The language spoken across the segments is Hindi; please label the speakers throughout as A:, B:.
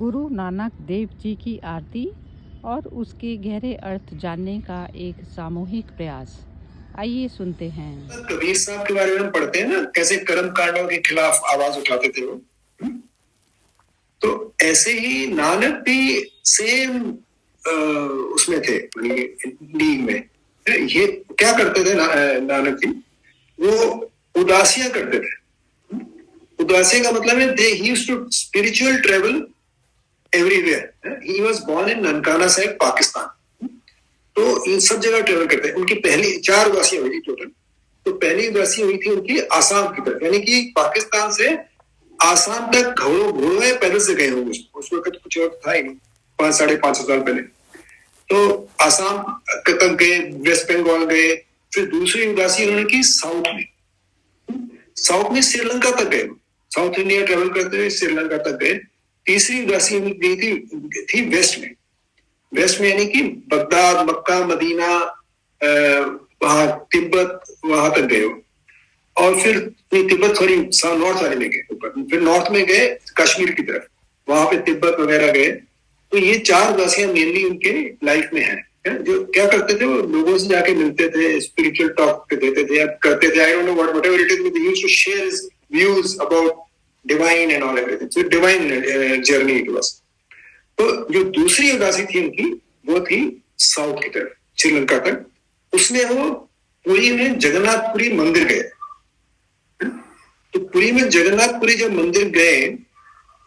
A: गुरु नानक देव जी की आरती और उसके गहरे अर्थ जानने का एक सामूहिक प्रयास। आइए सुनते हैं।
B: कबीर साहब के बारे में हम पढ़ते हैं ना, कैसे कर्म कांडों के खिलाफ आवाज उठाते थे वो। तो ऐसे ही नानक भी सेम उसमें थे, लीग में। ये क्या करते थे नानक जी? वो उदासियां करते थे। उदासी का मतलब है they he used to spiritual travel everywhere. He was born in Nankana Sahib, Pakistan. तो इन सब जगह ट्रेवल करते हैं। उनकी पहली 4 उदासियां हुई थी टोटल। तो पहली उदासी हुई थी उनकी आसाम की तरफ, यानी कि पाकिस्तान से आसाम तक घोड़ों में पैदल से गए होंगे। उस वक्त कुछ और था ही नहीं, 5-5.5 साल पहले। तो आसाम तक गए, वेस्ट बंगाल गए। फिर दूसरी उदासी उन्होंने की साउथ में। साउथ में श्रीलंका तक गए, साउथ इंडिया ट्रेवल करते हुए श्रीलंका तक गए। तीसरी उदासी गई थी वेस्ट में। वेस्ट में यानी कि बगदाद, मक्का, मदीना, वहां तिब्बत, वहां तक गए। और फिर तिब्बत सॉरी नॉर्थ वाले में गए ऊपर। फिर नॉर्थ में गए कश्मीर की तरफ, वहां पे तिब्बत वगैरह गए। तो ये 4 उदासियां मेनली उनके लाइफ में है। जो क्या करते थे, वो लोगों से जाके मिलते थे, स्पिरिचुअल टॉक देते थे, करते थे। I don't know whatever it is, they used to share his views about divine and all everything. So divine journey it was. तो जो दूसरी उदासी थी उनकी, वो थी साउथ की तरफ, श्रीलंका तक। उसमें वो पुरी में जगन्नाथपुरी मंदिर गए। तो पुरी में जगन्नाथपुरी जब मंदिर गए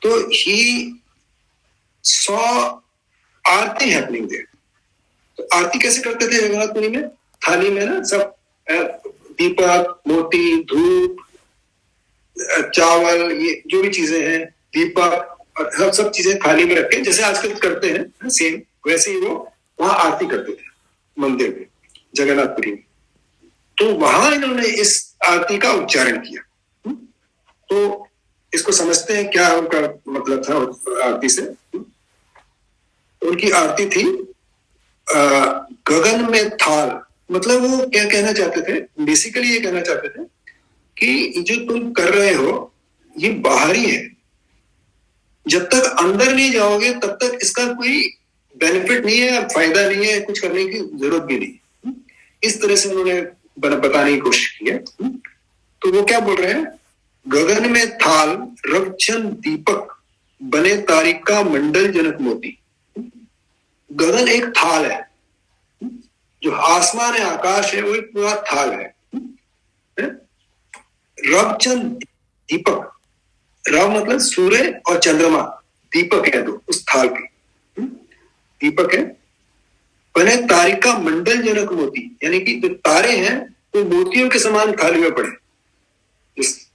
B: तो he saw aarti happening there. तो आरती कैसे करते थे जगन्नाथपुरी में? थाली में ना सब दीपक, मोती, धूप, चावल, ये जो भी चीजें हैं, दीपक और सब चीजें थाली में रख के, जैसे आजकल करते हैं सेम वैसे ही वो वहां आरती करते थे मंदिर में, जगन्नाथपुरी में। तो वहां इन्होंने इस आरती का उच्चारण किया। तो इसको समझते हैं क्या उनका मतलब था आरती से। उनकी आरती थी गगन में थाल। मतलब वो क्या कहना चाहते थे? बेसिकली ये कहना चाहते थे कि जो तुम कर रहे हो ये बाहरी है, जब तक अंदर नहीं जाओगे तब तक इसका कोई बेनिफिट नहीं है, फायदा नहीं है, कुछ करने की जरूरत भी नहीं। इस तरह से उन्होंने बताने की कोशिश की है। तो वो क्या बोल रहे हैं? गगन में थाल रवचन दीपक बने तारिका मंडल जनक मोती। गगन एक थाल है, जो आसमान है, आकाश है, वो एक पूरा थाल है। रवचन दीपक, रव मतलब सूर्य और चंद्रमा, दीपक है दो उस थाल के, दीपक है। बने तारिका मंडल जनक मोती, यानी कि जो तारे हैं वो मोतियों के समान थाली में पड़े।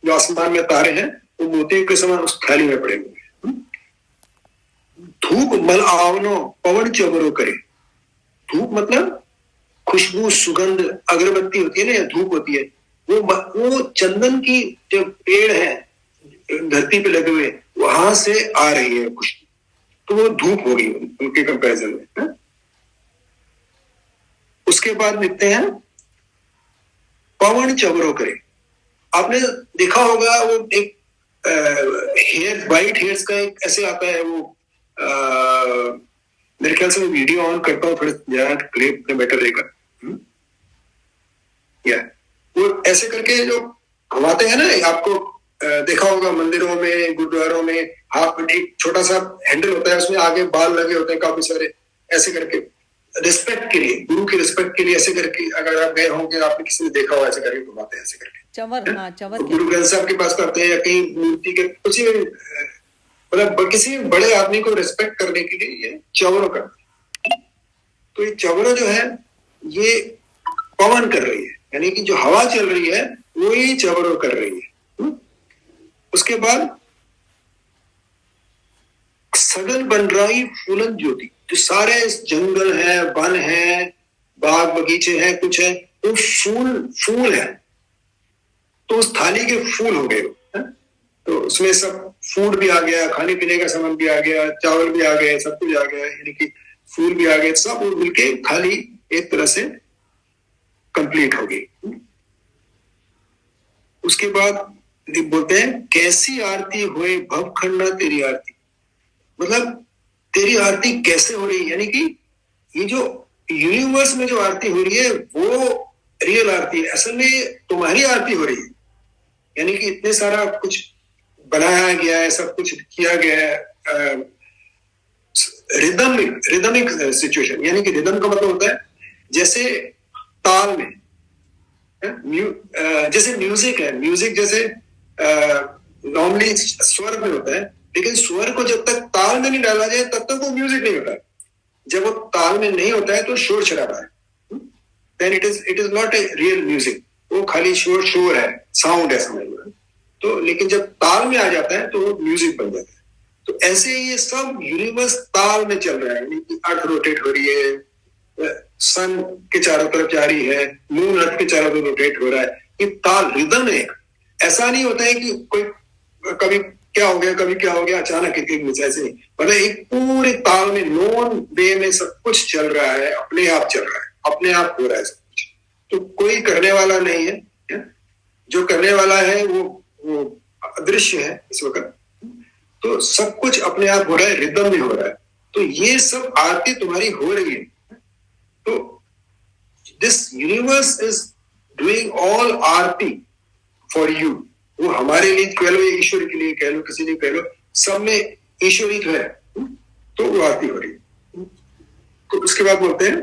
B: जो आसमान में तारे हैं वो मोतियों के समान उस थाली में पड़े हुए। धूप मल आवनो पवन चबरो करे। धूप मतलब खुशबू, सुगंध, अगरबत्ती होती है ना, या धूप होती है, वो चंदन की जो पेड़ है धरती पे लगे हुए, वहां से आ रही है खुशबू। तो वो धूप होगी उनके कंपैरिजन में है? उसके बाद लिखते हैं पवन चबरो करे। आपने देखा होगा वो एक हेयर, वाइट हेयर्स का एक ऐसे आता है वो, मेरे ख्याल से वीडियो ऑन करता हूँ थोड़ा ज्यादा क्लिप बेटर रहेगा। या वो ऐसे करके जो घुमाते हैं ना, आपको देखा होगा मंदिरों में, गुरुद्वारों में, हाथ में एक छोटा सा हैंडल होता है, उसमें आगे बाल लगे होते हैं काफी सारे। ऐसे करके रिस्पेक्ट के लिए, गुरु की रिस्पेक्ट के लिए ऐसे करके, अगर आप गए होंगे, आपने किसी ने देखा होगा ऐसे करके घुमाते हैं, ऐसे करके
A: चंवर। हाँ, चंवर।
B: गुरु ग्रंथ साहब के पास करते हैं, या कहीं मूर्ति के किसी मतलब किसी बड़े आदमी को रिस्पेक्ट करने के लिए ये चवरो करते हैं। तो ये चवरो जो है ये पवन कर रही है, यानी कि जो हवा चल रही है वो ही चवरो कर रही है। उसके बाद सगन बन रही फूलन ज्योति। जो सारे जंगल है, वन है, बाग बगीचे हैं, कुछ है, तो फूल है। तो उस थाली के फूल हो गए। तो उसमें सब फूड भी आ गया, खाने पीने का सामान भी आ गया, चावल भी आ गए, सब कुछ आ गया, यानी कि फूल भी आ गए, सब मिलके थाली एक तरह से कंप्लीट हो गई। उसके बाद बोलते हैं कैसी आरती हुए भव खंडा तेरी आरती। मतलब ये आरती कैसे हो रही है, यानी कि ये जो यूनिवर्स में जो आरती हो रही है वो रियल आरती है, असल में तुम्हारी आरती हो रही है। यानी कि इतने सारा कुछ बनाया गया है, सब कुछ किया गया है रिदमिक सिचुएशन। यानी कि रिदम का मतलब होता है जैसे ताल में, जैसे म्यूजिक है, म्यूजिक जैसे नॉर्मली स्वर में होता है, लेकिन स्वर को जब तक ताल में नहीं डाला जाए तब तक वो म्यूजिक नहीं होता। जब वो ताल में नहीं होता है तो शोर शराबा है, then it is not a real music, वो खाली शोर है, साउंड है, समझ लो। तो लेकिन जब ताल में आ जाता है तो वो म्यूजिक बन जाता है। तो ऐसे ये सब यूनिवर्स ताल में चल रहा है, यानी कि अर्थ रोटेट हो रही है, सन के चारों तरफ जा रही है, मून अर्थ के चारों तरफ रोटेट हो रहा है। ये ताल रिदम है। ऐसा नहीं होता है कि कोई कभी क्या हो गया, कभी क्या हो गया, अचानक ऐसे नहीं, मतलब एक पूरे ताल में नॉन वे में सब कुछ चल रहा है, अपने आप चल रहा है, अपने आप हो रहा है सब कुछ। तो कोई करने वाला नहीं है, जो करने वाला है वो अदृश्य है इस वक्त। तो सब कुछ अपने आप हो रहा है, रिदम में हो रहा है। तो ये सब आरती तुम्हारी हो रही है। तो this universe is doing all Aarti for you. वो हमारे लिए कह लो, ईश्वर के लिए कह लो, किसी ने कह लो, सब में ईश्वरिक है, तो वो आरती हो रही है। तो उसके बाद बोलते हैं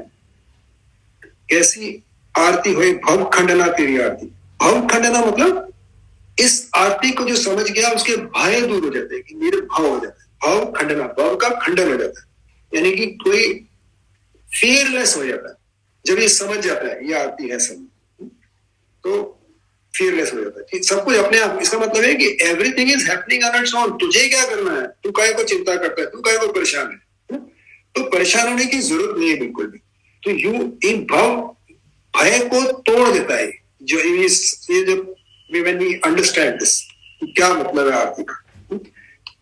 B: कैसी आरती हुई, भव खंडना तेरी आरती। भव खंडना मतलब इस आरती को जो समझ गया उसके भय दूर हो जाते हैं, कि मेरे भाव हो जाता है। भाव खंडना, भाव का खंडन हो जाता है, यानी कि कोई फियरलेस हो जाता है जब ये समझ जाता है ये आरती है सब, तो फियरलेस हो जाता है कि सब कुछ अपने आप। इसका मतलब है कि everything is happening on its own. तुझे क्या करना है, तू काहे को चिंता करता है, तू काहे को परेशान है। तो परेशान होने की जरूरत नहीं है बिल्कुल भी। तो यू इन भय को तोड़ देता है जो ये जब when we understand this, क्या मतलब है आरती का।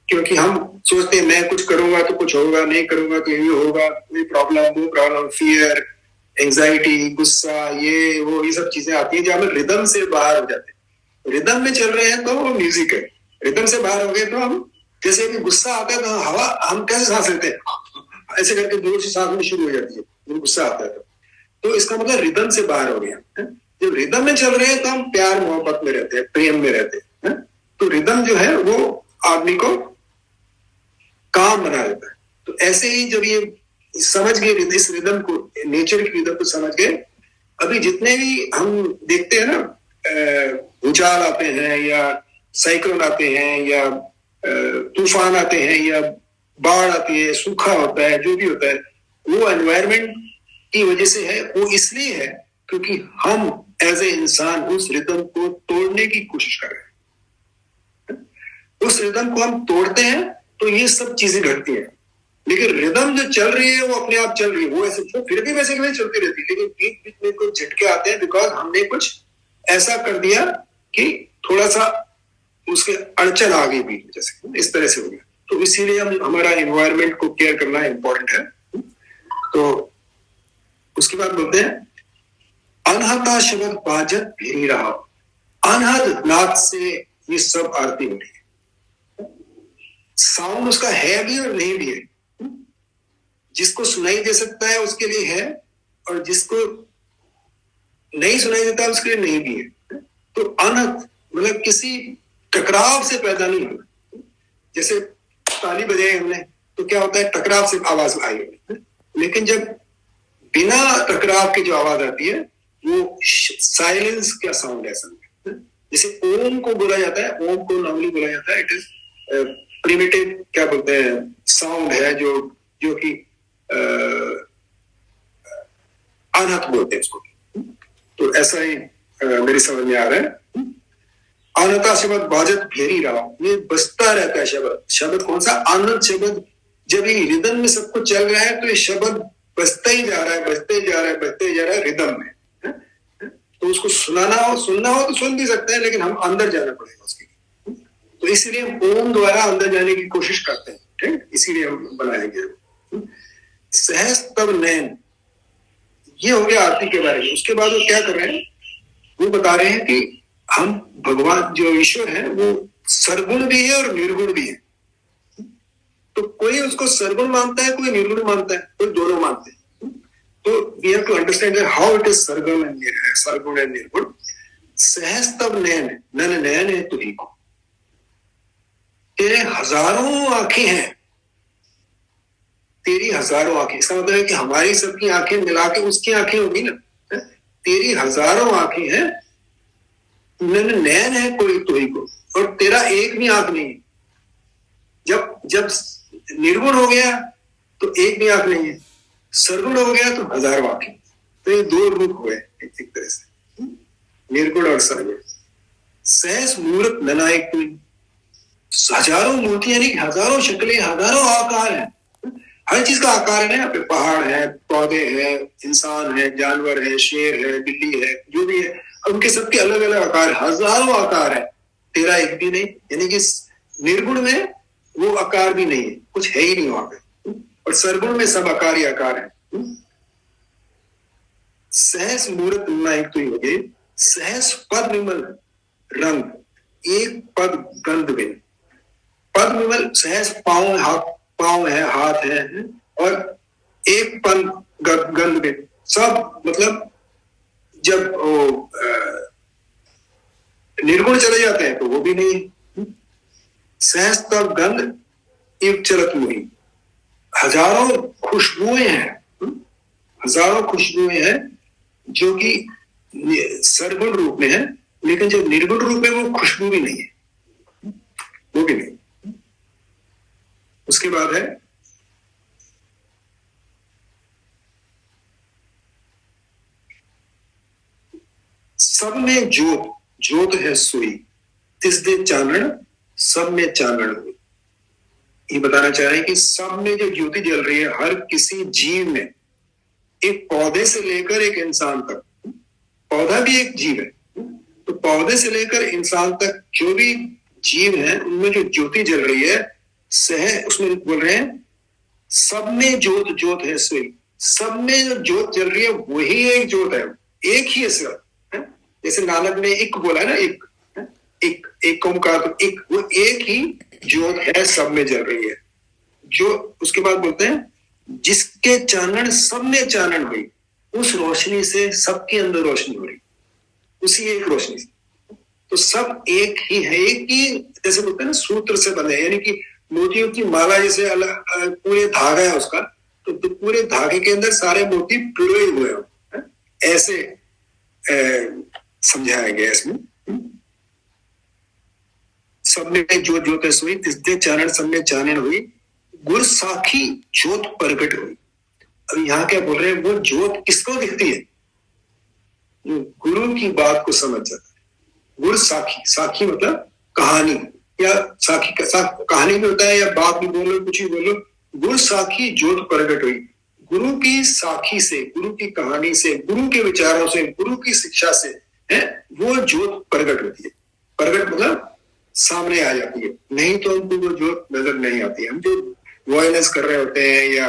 B: क्योंकि हम सोचते हैं मैं कुछ करूंगा तो कुछ होगा, नहीं करूंगा तो ये होगा, ये प्रॉब्लम, फियर, एंजाइटी, गुस्सा, ये सब चीजें आती है जो हमें रिदम से बाहर हो जाते हैं। रिदम में चल रहे हैं तो वो म्यूजिक है, रिदम से बाहर हो गए तो हम, जैसे कि गुस्सा आता है तो हवा हम कैसे सांस लेते हैं, ऐसे करके जोर से सांस लेनी शुरू हो जाती है जब गुस्सा आता है। तो इसका मतलब रिदम से बाहर हो गया। जब रिदम में चल रहे हैं तो हम प्यार मोहब्बत में रहते हैं, प्रेम में रहते हैं। तो रिदम जो है वो आदमी को काम बना देता है। तो ऐसे ही जब ये समझ गए इस रिदम को, नेचर की रिदम को समझ गए, अभी जितने भी हम देखते हैं ना, भूचाल आते हैं या साइक्लोन आते हैं या तूफान आते हैं या बाढ़ आती है, सूखा होता है, जो भी होता है, वो एनवायरमेंट की वजह से है। वो इसलिए है क्योंकि हम एज ए इंसान उस रिदम को तोड़ने की कोशिश कर रहे हैं। उस रिदम को हम तोड़ते हैं तो ये सब चीजें घटती हैं। लेकिन रिदम जो चल रही है वो अपने आप चल रही है, वो ऐसे तो फिर भी वैसे चलती रहती है, लेकिन बीच बीच में कुछ झटके आते हैं बिकॉज हमने कुछ ऐसा कर दिया कि थोड़ा सा उसके अड़चन आ गई बीच में, जैसे इस तरह से हो गया। तो इसीलिए हम हमारा एनवायरमेंट को केयर करना इंपॉर्टेंट है। तो उसके बाद बोलते हैं अनहता शब्द बाजत भेरी रहा। अनहद नाद से ये सब आरती हो रही है। साउंड उसका है भी और नहीं भी है। जिसको सुनाई दे सकता है उसके लिए है, और जिसको नहीं सुनाई देता उसके लिए नहीं भी है। तो अनहद मतलब किसी टकराव से पैदा नहीं होना। जैसे ताली बजाई हमने तो क्या होता है, टकराव से आवाज आई है। लेकिन जब बिना टकराव की जो आवाज आती है वो साइलेंस का साउंड है। जैसे ओम को बोला जाता है, ओम को नॉर्मली बोला जाता है, इट इज प्रिमिटिव, क्या बोलते हैं, साउंड है जो कि अनहत बोलते हैं उसको। तो ऐसा ही मेरी समझ में आ रहा है। अनहता शब्द बाजत फेरी रहा, ये बजता रहता है शब्द। शब्द कौन सा? अनहत शब्द। जब ये रिदम में सब कुछ चल रहा है तो ये शब्द बजता ही जा रहा है, बजते जा रहा है, बजते जा रहा है रिदम में। तो उसको सुनना हो तो सुन भी सकते हैं, लेकिन हम अंदर जाना पड़ेगा उसके। तो इसीलिए हम ओम द्वारा अंदर जाने की कोशिश करते हैं, ठीक, इसीलिए हम बनाए गए। सहज तब नयन, ये हो गया आरती के बारे में। उसके बाद वो क्या कर रहे हैं, वो बता रहे हैं कि हम भगवान जो ईश्वर है वो सरगुण भी है और निर्गुण भी है। तो कोई उसको सरगुण मानता है, कोई निर्गुण मानता है, कोई दोनों मानते हैं। तो we have to understand how it is sargun and nirgun. सहज तब नयन, नन नयन है तुही को। तेरे हजारों आंखें हैं, तेरी हजारों आंखें, इसका मतलब है कि हमारी सबकी आंखें मिला के उसकी आंखें होगी ना। तेरी हजारों आंखें हैं, नन नयन है कोई तुही को, और तेरा एक भी आंख नहीं है। जब जब निर्गुण हो गया तो एक भी आंख नहीं है, सरगुण हो गया तो हजारों आंखें। तो ये दो रूप हुए एक तरह से, निर्गुण और सरगुण। सहज मूर्त ननायक तुई, हजारों मूर्तियां नहीं, हजारों शक्लें, हजारों आकार हैं। हर चीज का आकार है ना, यहाँ पे पहाड़ है, पौधे हैं, इंसान है, जानवर है, शेर है, बिल्ली है, जो भी है, उनके सबके अलग अलग आकार, हजारों आकार है, तेरा एक भी नहीं। यानी कि निर्गुण में वो आकार भी नहीं है, कुछ है ही नहीं वहां पे, और सरगुण में सब आकार ही आकार है। सहस मूर्त नायक तो ही हो गए, सहस पद विमल रंग, एक पद गंध बिन। पद विमल, सहस पांव, पांव है, हाथ है, और एक पल गंध में, सब मतलब जब निर्गुण चले जाते हैं तो वो भी नहीं। सहज तब गंध इव चलत मुहि, हजारों खुशबुएं हैं, हजारों खुशबुएं हैं जो कि सरगुण रूप में है, लेकिन जब निर्गुण रूप में वो खुशबू भी नहीं है, वो भी नहीं। उसके बाद है सब में ज्योत, ज्योत है सोई, तिस दे चानन, सब में चानन हुई। ये बताना चाह रहे हैं कि सब में जो ज्योति जल रही है, हर किसी जीव में, एक पौधे से लेकर एक इंसान तक, पौधा भी एक जीव है, तो पौधे से लेकर इंसान तक जो भी जीव है उनमें जो ज्योति जल रही है, उसमें बोल रहे हैं सब में ज्योत, ज्योत है सोई। सब में जो ज्योत जल रही है वही एक ज्योत है, एक ही है सिर्फ। जैसे नानक ने एक बोला है ना, एक ओंकार, तो एक, वो एक ही ज्योत है, सब में जल रही है। जो उसके बाद बोलते हैं जिसके चानन सब में चानन हुई, उस रोशनी से सबके अंदर रोशनी हो रही, उसी एक रोशनी से। तो सब एक ही है, एक ही, जैसे बोलते हैं ना सूत्र से बने, यानी कि मोतियों की माला जैसे अलग पूरे धागा है उसका, तो पूरे धागे के अंदर सारे मोती पिरोए हुए हैं, ऐसे समझाया गया इसमें। सब में ज्योत, ज्योत सोई, तिसदे चानन सब में चानन हुई, गुर साखी ज्योत प्रगट हुई। अब यहाँ क्या बोल रहे हैं, वो ज्योत किसको दिखती है, जो गुरु की बात को समझ जाता है। गुर साखी, साखी मतलब कहानी, या साखी कहानी भी होता है, या बात भी बोलो, कुछ भी बोलो। गुरु साखी ज्योत प्रगट हुई, गुरु की साखी से, गुरु की कहानी से, गुरु के विचारों से, गुरु की शिक्षा से है वो ज्योत प्रगट होती है। प्रगट मतलब सामने आ जाती है, नहीं तो हमको वो ज्योत नजर नहीं आती है। हम जो वॉयलेंस कर रहे होते हैं या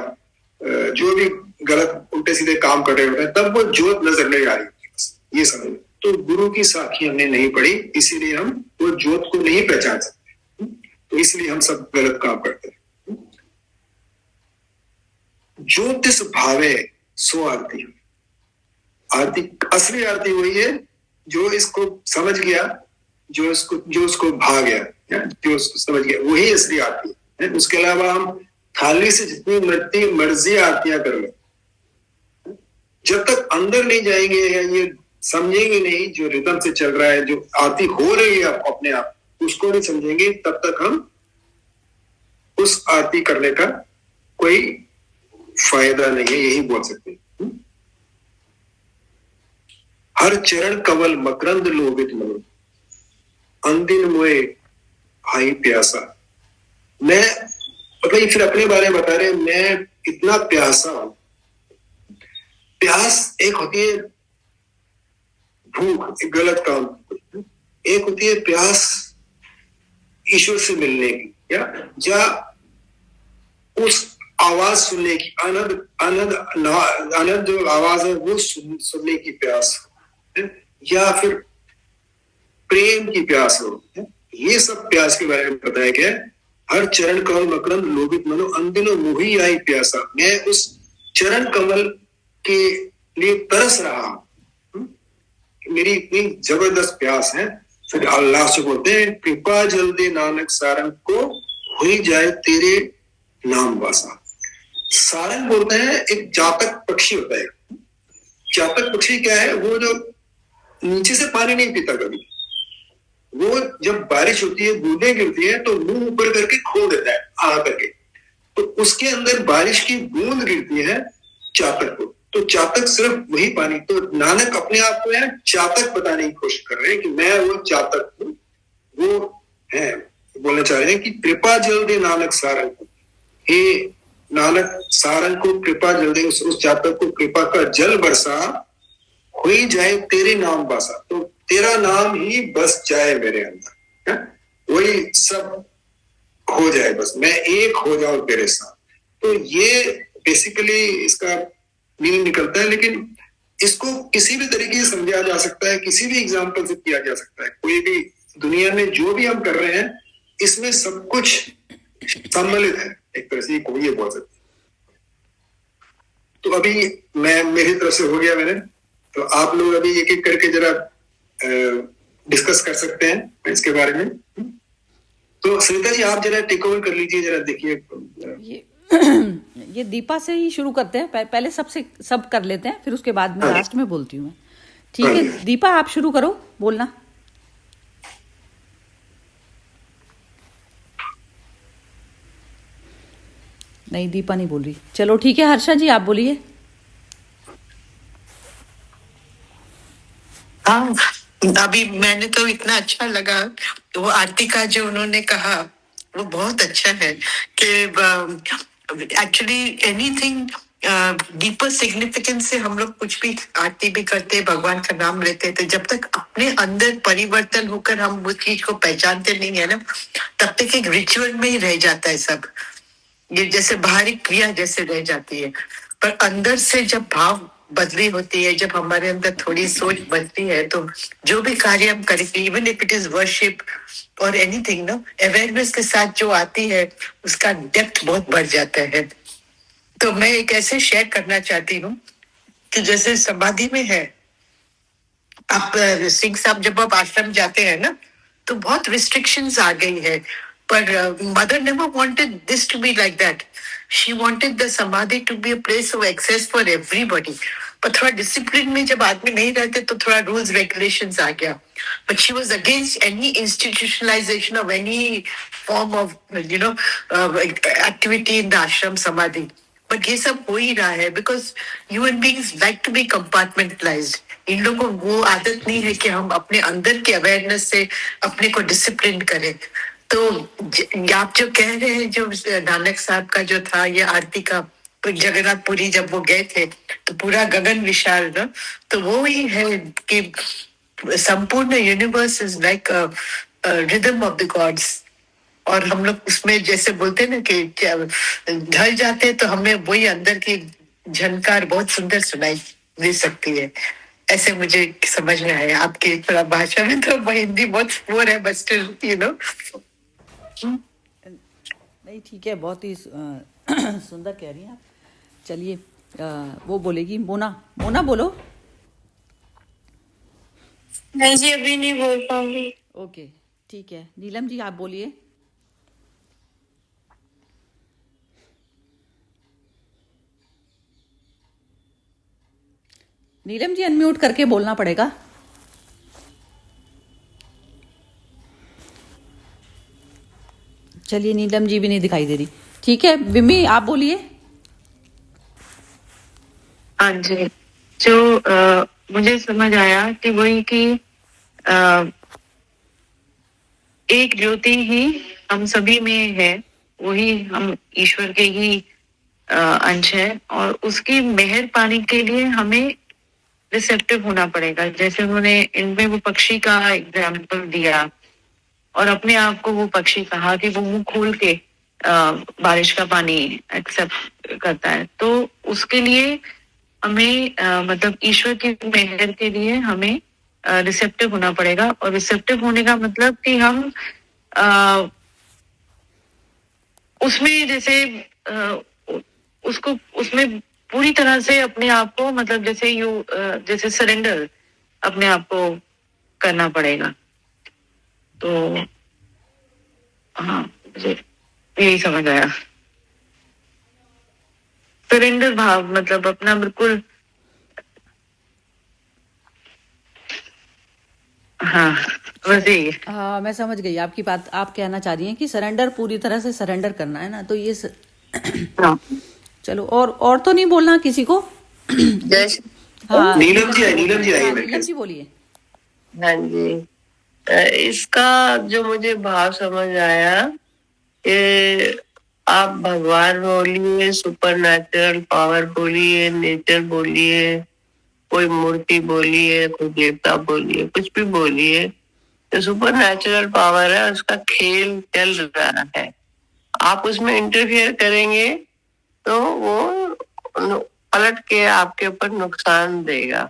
B: जो भी गलत उल्टे सीधे काम कर रहे होते हैं, तब वो ज्योत नजर नहीं आ रही होती, बस ये समझ। तो गुरु की साखी हमने नहीं पढ़ी, इसीलिए हम वो ज्योत को नहीं पहचान सकते, तो इसलिए हम सब गलत काम करते हैं। ज्योतिष भावे सो आरती, आरती असली आरती वही है जो इसको समझ गया, जो उसको भा गया, जो उसको समझ गया, वही असली आरती है। उसके अलावा हम थाली से जितनी मर्जी आरतियां कर ले, जब तक अंदर नहीं जाएंगे या ये समझेंगे नहीं जो रिदम से चल रहा है, जो आरती हो रही है अपने आप, उसको नहीं समझेंगे, तब तक हम उस आरती करने का कोई फायदा नहीं है, यही बोल सकते हैं। हर चरण कवल मकरंद लोभित मनो, अंदिन मोए हाई प्यासा। मैं मतलब फिर अपने बारे में बता रहे, मैं इतना प्यासा हूं। प्यास एक होती है भूख, एक गलत काम, एक होती है प्यास ईश्वर से मिलने की, या उस आवाज सुनने की, आनंद जो आवाज है वो सुनने की प्यास, या फिर प्रेम की प्यास हो। ये सब प्यास के बारे में बताया गया है। हर चरण कमल मकरंद लोभित मनो अनदिनो मोही आई प्यासा। मैं उस चरण कमल के लिए तरस रहा हूं, मेरी इतनी जबरदस्त प्यास है। फिर अल्लाह से बोलते हैं कृपा जल दे नानक सारंग को हुई जाए तेरे नाम वासा। सारंग बोलते हैं एक जातक पक्षी होता है। जातक पक्षी क्या है? वो जो नीचे से पानी नहीं पीता कभी, वो जब बारिश होती है बूंदें गिरती है तो मुंह ऊपर करके खोल देता है आ करके, तो उसके अंदर बारिश की बूंद गिरती है चातक को, तो चातक सिर्फ वही पानी। तो नानक अपने आप को है चातक बताने की कोशिश कर रहे हैं कि मैं वो चातक हूं, वो है बोलना चाह रहे हैं कि कृपा जल दे नानक सारंग को। हे नानक सारंग को कृपा जल दे, उस चातक को कृपा का जल बरसा, हुई जाए तेरे नाम बसा। तो तेरा नाम ही बस जाए मेरे अंदर, वही सब हो जाए, बस मैं एक हो जाऊं तेरे साथ। तो ये बेसिकली इसका मीनिंग निकलता है। लेकिन इसको किसी भी तरीके से समझा जा सकता है, किसी भी एग्जाम्पल से किया जा सकता है। कोई भी दुनिया में जो भी हम कर रहे हैं इसमें सब कुछ सम्मिलित है एक तरह से, कोई ये बोल सकते। तो अभी मैं मेरी तरफ से हो गया मैंने, तो आप लोग अभी एक एक करके जरा डिस्कस कर सकते हैं इसके बारे में। तो सरिता जी आप जरा टेक ओवर कर लीजिए, जरा देखिए।
A: ये दीपा से ही शुरू करते हैं, पहले सबसे सब कर लेते हैं, फिर उसके बाद में लास्ट में बोलती हूँ मैं। ठीक है दीपा, आप शुरू करो बोलना। नहीं दीपा नहीं बोल रही, चलो ठीक है हर्षा जी आप बोलिए।
C: हाँ, अभी मैंने तो इतना अच्छा लगा वो आरती का जो उन्होंने कहा वो बहुत अच्छा है कि एक्चुअली एनीथिंग डीपर सिग्निफिकेंस से हम लोग कुछ भी आरती भी करते, भगवान का नाम लेते, तो जब तक अपने अंदर परिवर्तन होकर हम उस चीज को पहचानते नहीं है ना, तब तक एक रिचुअल में ही रह जाता है सब। ये जैसे बाहरी क्रिया जैसे रह जाती है, पर अंदर से जब भाव बदली होती है, जब हमारे अंदर थोड़ी सोच बदलती है, तो जो भी कार्य हम करेंगे, even if it is worship और एनीथिंग ना, अवेयरनेस के साथ जो आती है उसका डेप्थ बहुत बढ़ जाता है। तो मैं एक ऐसे शेयर करना चाहती हूँ कि जैसे समाधि में है, आप सिंह साहब जब आप आश्रम जाते हैं ना, तो बहुत रिस्ट्रिक्शंस आ गई है, पर mother never wanted this to be like that. She wanted the samadhi to be a place of access for everybody. पर थोड़ा डिसिप्लिन में जब आदमी नहीं रहते तो थोड़ा रूल्स रेगुलेशंस आ गया। But she was against any institutionalisation of any form of activity in the ashram samadhi. But ये सब हो ही रहा है because human beings like to be compartmentalised. इन लोगों को वो आदत नहीं है कि हम अपने अंदर के अवेयरनेस से अपने को डिसिप्लिन करें। तो आप जो कह रहे हैं, जो नानक साहब का जो था ये आरती का, जगन्नाथपुरी जब वो गए थे तो पूरा गगन विशाल ना, तो वो ही है कि संपूर्ण universe is like rhythm of the gods. और हम लोग उसमें जैसे बोलते हैं ना कि ढल जाते हैं तो हमें वही अंदर की झनकार बहुत सुंदर सुनाई दे सकती है। ऐसे मुझे समझ में आया आपकी थोड़ा भाषा में, तो हिंदी बहुत पुअर है, बट स्टिल यू नो।
A: नहीं ठीक है, बहुत ही सुंदर कह रही हैं आप। चलिए वो बोलेगी मोना। मोना बोलो।
C: नहीं जी अभी नहीं बोल पाऊंगी।
A: ओके ठीक है, नीलम जी आप बोलिए। नीलम जी अनम्यूट करके बोलना पड़ेगा। चलिए नीलम जी भी नहीं दिखाई दे रही। ठीक है विमी आप बोलिए।
C: हाँ जी, जो मुझे समझ आया कि वही कि एक ज्योति ही हम सभी में है, वही हम ईश्वर के ही अंश है, और उसकी मेहर पाने के लिए हमें रिसेप्टिव होना पड़ेगा। जैसे उन्होंने इनमें वो पक्षी का एग्जाम्पल दिया और अपने आप को वो पक्षी कहा कि वो मुंह खोल के बारिश का पानी एक्सेप्ट करता है। तो उसके लिए हमें मतलब ईश्वर की मेहर के लिए हमें रिसेप्टिव होना पड़ेगा। और रिसेप्टिव होने का मतलब कि हम उसमें जैसे उसको उसमें पूरी तरह से अपने आप को मतलब जैसे सरेंडर अपने आप को करना पड़ेगा। तो हाँ, मुझे यही समझ आया। सरेंडर भाव मतलब अपना बिल्कुल, हाँ बस यही है।
A: हाँ, मैं समझ गई आपकी बात। आप कहना चाह रही हैं कि सरेंडर, पूरी तरह से सरेंडर करना है ना, तो ये
C: हाँ।
A: चलो, और तो नहीं बोलना किसी को।
C: जैसे
A: हाँ,
B: नीलम जी आई, नीलम जी आई
A: हाँ,
B: मेरे
A: नीलम
B: ख्याल
A: जी बोलिए।
C: हाँ जी, इसका जो मुझे भाव समझ आया कि आप भगवान बोलिए, सुपर नेचुरल पावर बोलिए, नेचर बोलिए, कोई मूर्ति बोलिए, कोई देवता बोलिए, कुछ भी बोलिए, जो सुपर नेचुरल पावर है उसका खेल चल रहा है। आप उसमें इंटरफियर करेंगे तो वो पलट के आपके ऊपर नुकसान देगा।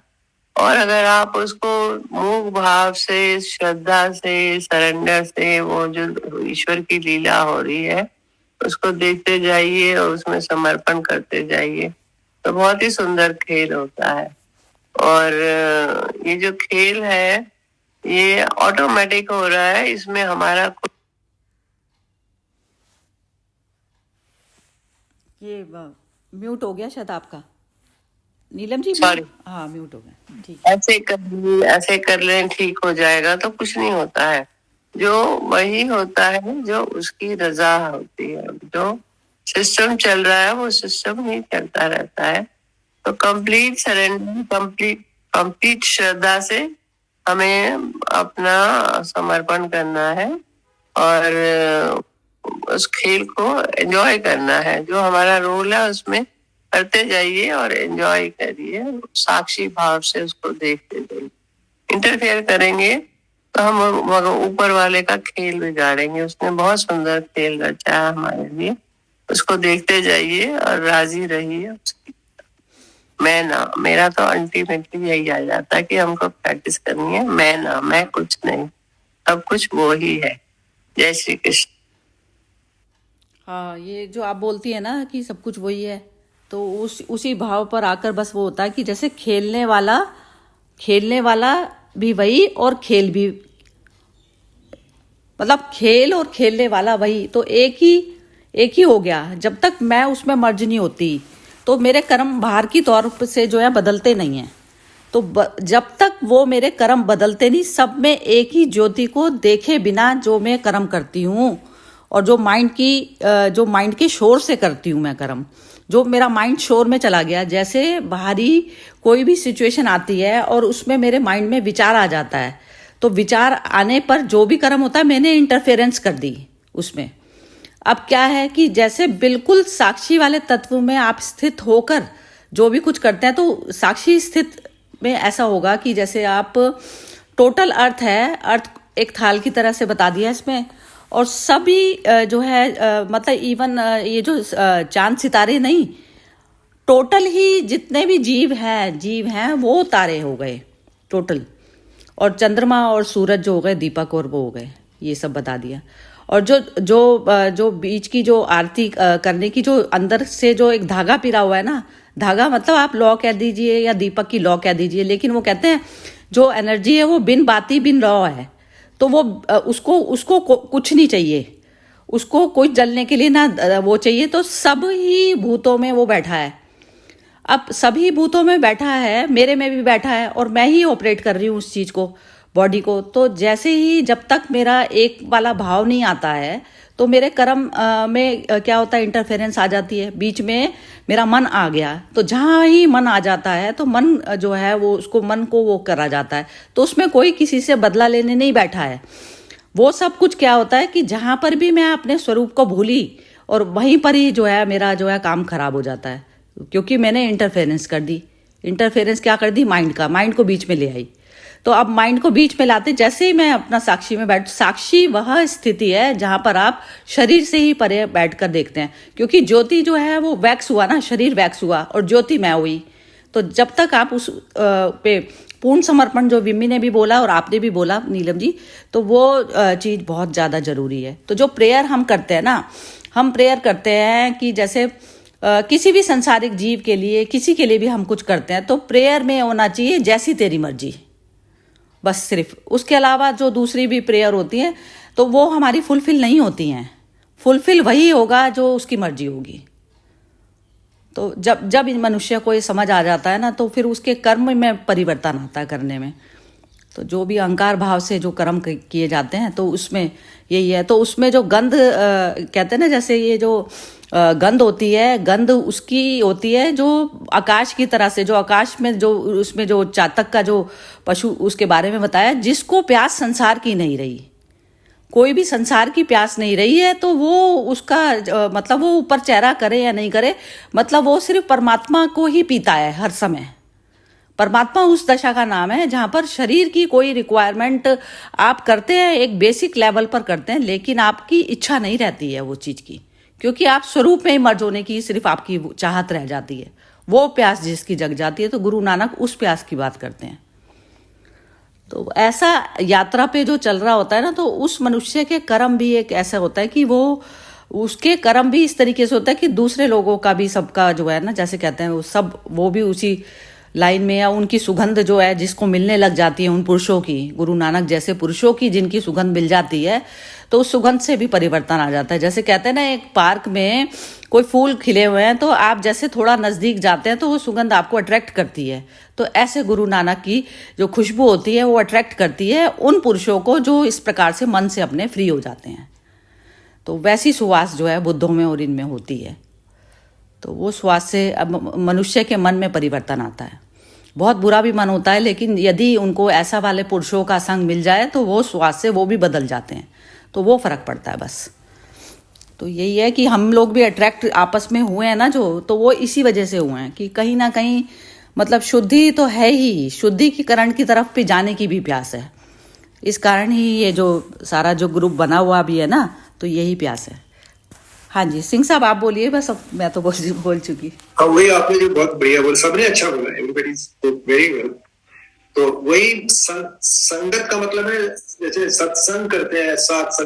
C: और अगर आप उसको मूक भाव से, श्रद्धा से, सरेंडर से, वो जो ईश्वर की लीला हो रही है उसको देखते जाइए और उसमें समर्पण करते जाइए, तो बहुत ही सुंदर खेल होता है। और ये जो खेल है ये ऑटोमेटिक हो रहा है, इसमें हमारा
A: ये म्यूट हो गया शायद आपका, नीलम जी।
C: Sorry.
A: हाँ, म्यूट हो गया, ठीक।
C: ऐसे कर लें, ठीक हो जाएगा, तो कुछ नहीं होता है। जो वही होता है जो उसकी रजा होती है। जो सिस्टम चल रहा है वो सिस्टम ही चलता रहता है। तो कंप्लीट सरेंडर, कंप्लीट श्रद्धा से हमें अपना समर्पण करना है और उस खेल को एंजॉय करना है। जो हमारा रोल है उसमें करते जाइए और एंजॉय करिए, साक्षी भाव से उसको देखते जाइए। इंटरफेयर करेंगे तो हम ऊपर वाले का खेल बिगाड़ेंगे। उसने बहुत सुंदर खेल रचा है हमारे लिए, उसको देखते जाइए और राजी रहिए उसकी। मेरा तो अल्टीमेटली यही आ जाता है कि हमको प्रैक्टिस करनी है। मैं कुछ नहीं, सब कुछ वो ही है। जय श्री कृष्ण।
A: हाँ, ये जो आप बोलती है ना कि सब कुछ वही है, तो उसी भाव पर आकर बस वो होता है कि जैसे खेलने वाला भी वही और खेल भी, मतलब खेल और खेलने वाला वही, तो एक ही हो गया। जब तक मैं उसमें मर्ज नहीं होती तो मेरे कर्म बाहर की तौर से जो है बदलते नहीं हैं। तो जब तक वो मेरे कर्म बदलते नहीं, सब में एक ही ज्योति को देखे बिना जो मैं कर्म करती हूँ, और जो माइंड के शोर से करती हूँ मैं कर्म, जो मेरा माइंड शोर में चला गया, जैसे बाहरी कोई भी सिचुएशन आती है और उसमें मेरे माइंड में विचार आ जाता है, तो विचार आने पर जो भी कर्म होता है मैंने इंटरफेरेंस कर दी उसमें। अब क्या है कि जैसे बिल्कुल साक्षी वाले तत्व में आप स्थित होकर जो भी कुछ करते हैं, तो साक्षी स्थित में ऐसा होगा कि जैसे आप टोटल अर्थ एक थाल की तरह से बता दिया इसमें, और सभी जो है मतलब इवन ये जो चांद सितारे नहीं, टोटल ही जितने भी जीव हैं वो तारे हो गए टोटल, और चंद्रमा और सूरज जो हो गए, दीपक और वो हो गए, ये सब बता दिया। और जो बीच की जो आरती करने की जो अंदर से जो एक धागा पिरा हुआ है ना, धागा मतलब आप लौ कह दीजिए या दीपक की लौ कह दीजिए, लेकिन वो कहते हैं जो एनर्जी है वो बिन बाती बिन लौ है। तो वो उसको कुछ नहीं चाहिए, उसको कुछ जलने के लिए ना वो चाहिए। तो सब ही भूतों में वो बैठा है। अब सभी भूतों में बैठा है, मेरे में भी बैठा है, और मैं ही ऑपरेट कर रही हूँ उस चीज को, बॉडी को। तो जैसे ही जब तक मेरा एक वाला भाव नहीं आता है तो मेरे कर्म में क्या होता है, इंटरफेरेंस आ जाती है। बीच में मेरा मन आ गया, तो जहाँ ही मन आ जाता है तो मन जो है वो उसको मन को वो करा जाता है। तो उसमें कोई किसी से बदला लेने नहीं बैठा है। वो सब कुछ क्या होता है कि जहाँ पर भी मैं अपने स्वरूप को भूली, और वहीं पर ही जो है मेरा जो है काम खराब हो जाता है, क्योंकि मैंने इंटरफेरेंस कर दी। इंटरफेरेंस क्या कर दी, माइंड को बीच में ले आई। तो अब माइंड को बीच में लाते, जैसे ही मैं अपना साक्षी में बैठ, साक्षी वह स्थिति है जहां पर आप शरीर से ही परे बैठकर देखते हैं, क्योंकि ज्योति जो है वो वैक्स हुआ ना, शरीर वैक्स हुआ और ज्योति मैं हुई। तो जब तक आप उस पे पूर्ण समर्पण, जो विम्मी ने भी बोला और आपने भी बोला नीलम जी, तो वो चीज बहुत ज्यादा जरूरी है। तो जो प्रेयर हम करते हैं ना, हम प्रेयर करते हैं कि जैसे किसी भी संसारिक जीव के लिए, किसी के लिए भी हम कुछ करते हैं तो प्रेयर में होना चाहिए जैसी तेरी मर्जी, बस सिर्फ। उसके अलावा जो दूसरी भी प्रेयर होती है तो वो हमारी फुलफिल नहीं होती हैं। फुलफिल वही होगा जो उसकी मर्जी होगी। तो जब जब इन मनुष्य को ये समझ आ जाता है ना, तो फिर उसके कर्म में परिवर्तन आता है करने में। तो जो भी अहंकार भाव से जो कर्म किए जाते हैं तो उसमें यही है। तो उसमें जो गंध कहते हैं ना, जैसे ये जो गंध होती है, गंध उसकी होती है जो आकाश की तरह से, जो आकाश में जो उसमें जो चातक का जो पशु उसके बारे में बताया, जिसको प्यास संसार की नहीं रही, कोई भी संसार की प्यास नहीं रही है, तो वो उसका मतलब वो ऊपर चेहरा करे या नहीं करे, मतलब वो सिर्फ परमात्मा को ही पीता है हर समय। परमात्मा उस दशा का नाम है जहां पर शरीर की कोई रिक्वायरमेंट आप करते हैं, एक बेसिक लेवल पर करते हैं, लेकिन आपकी इच्छा नहीं रहती है वो चीज़ की, क्योंकि आप स्वरूप में ही मर्ज होने की सिर्फ आपकी चाहत रह जाती है। वो प्यास जिसकी जग जाती है, तो गुरु नानक उस प्यास की बात करते हैं। तो ऐसा यात्रा पे जो चल रहा होता है ना, तो उस मनुष्य के कर्म भी एक ऐसा होता है कि वो उसके कर्म भी इस तरीके से होता है कि दूसरे लोगों का भी, सबका जो है ना, जैसे कहते हैं वो सब, वो भी उसी लाइन में, या उनकी सुगंध जो है जिसको मिलने लग जाती है उन पुरुषों की, गुरु नानक जैसे पुरुषों की जिनकी सुगंध मिल जाती है, तो उस सुगंध से भी परिवर्तन आ जाता है। जैसे कहते हैं ना, एक पार्क में कोई फूल खिले हुए हैं, तो आप जैसे थोड़ा नज़दीक जाते हैं तो वो सुगंध आपको अट्रैक्ट करती है। तो ऐसे गुरु नानक की जो खुशबू होती है वो अट्रैक्ट करती है उन पुरुषों को जो इस प्रकार से मन से अपने फ्री हो जाते हैं। तो वैसी सुवास जो है बुद्धों में और इनमें होती है। तो वो सुवास से अब मनुष्य के मन में परिवर्तन आता है। बहुत बुरा भी मन होता है, लेकिन यदि उनको ऐसा वाले पुरुषों का संग मिल जाए तो वो सुवास से वो भी बदल जाते हैं। तो वो फर्क पड़ता है बस। तो यही है कि हम लोग भी अट्रैक्ट आपस में हुए हैं ना जो, तो वो इसी वजह से हुए हैं कि कहीं ना कहीं मतलब शुद्धि तो है ही, शुद्धिकरण की तरफ भी जाने की भी प्यास है। इस कारण ही ये जो सारा जो ग्रुप बना हुआ भी है ना, तो यही प्यास है। हाँ जी, सिंह साहब आप बोलिए, बस अब मैं तो बोल चुकी।
B: हाँ, वही आपने जो बहुत बढ़िया बोला, सबने अच्छा बोला, एवरीबॉडी इज वेरी वेल। तो वही संगत का मतलब है, जैसे सत्संग करते हैं, साथ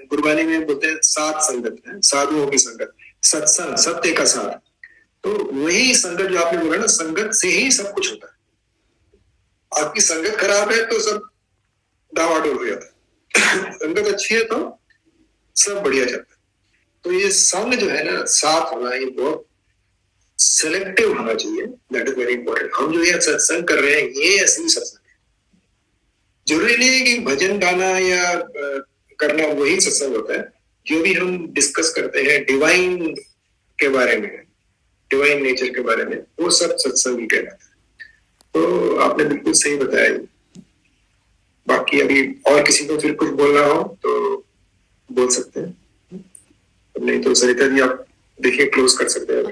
B: गुरबानी में बोलते हैं साथ संगत है, साधुओं की संगत, सत्संग सत्य का साथ। तो वही संगत जो आपने बोला ना, संगत से ही सब कुछ होता है। आपकी संगत खराब है तो सब डावाडोल हो जाता है, संगत अच्छी है तो सब बढ़िया जाता है। तो ये संग जो है ना, साथ होना, ये बहुत सेलेक्टिव होना चाहिए। That is very important. हम जो ये सत्संग कर रहे हैं, ये असली सत्संग है। जरूरी नहीं है कि भजन गाना या करना वही सत्संग होता है। जो भी हम डिस्कस करते हैं डिवाइन के बारे में, डिवाइन नेचर के बारे में, वो सब सत्संग ही कहलाता है। तो आपने बिल्कुल सही बताया। बाकी अभी और किसी को फिर कुछ बोलना हो तो बोल सकते हैं, नहीं तो सरिता जी आप देखिए क्लोज कर सकते हैं।